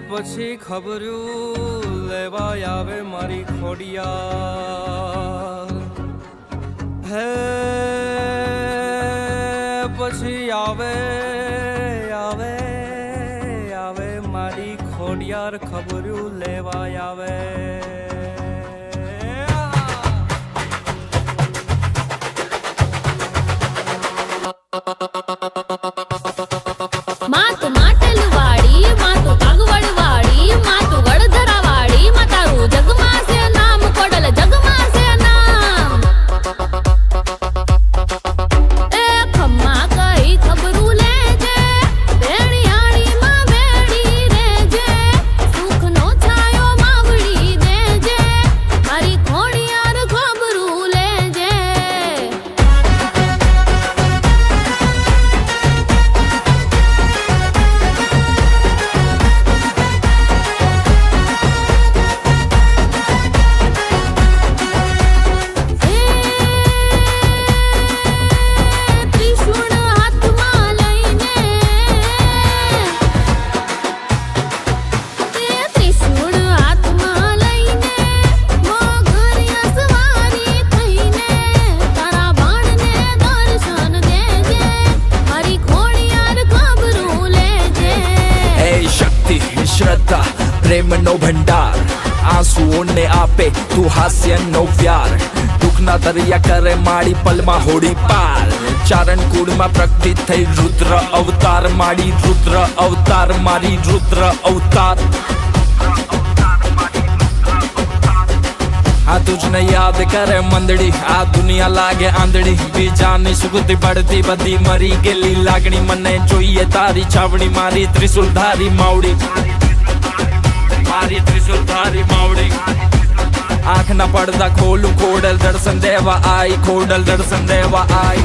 પછી ખબરું લેવા આવે મારી ખોડિયા હે પછી આવે આવે આવે મારી ખોડિયાર ખબરું લેવા આવે માત માટલવાડી માતો કાગવડવાડી માતો ગળધરાવાડી માતારું જગમાં છે નામ કોડલ જગમાં છે નામ એ ખમ્મા કઈ ખબરું લેજે બેણિયાળીમાં બેડી રેજે સુખનો છાયો માવડી દેજે મારી ખોડિયાર ખબરું લેજે ત્રિશૂળ હાથમાં લઈને ત્રિશૂળ હાથમાં લઈને મોગરિયા સવારી થઈને તારા બાણને દર્શન દેજે મારી ખોડિયાર ખબરું લેજે હે શક્તિ શ્રદ્ધા પ્રેમનો ભંડાર આંસુઓને આપે તું હાસ્યનો વ્યાર દુઃખના દરિયા કરે માડી પલમાં હોડી પાર ચારણ કુળમાં પ્રગટી થઈ રુદ્ર અવતાર માડી રુદ્ર અવતાર મારી રુદ્ર અવતાર આ તુજને યાદ કરે મંદડી આ દુનિયા લાગે આંધળી બીજાની સુગતી પડતી બધી મરી ગયેલી લાગણી મને જોઈએ તારી છાવણી મારી ત્રિશુલધારી માવડી મારી ત્રિશુલધારી માવડી આંખના પડદા ખોલું ખોડલ દર્શન દેવા આઈ ખોડલ દર્શન દેવા આઈ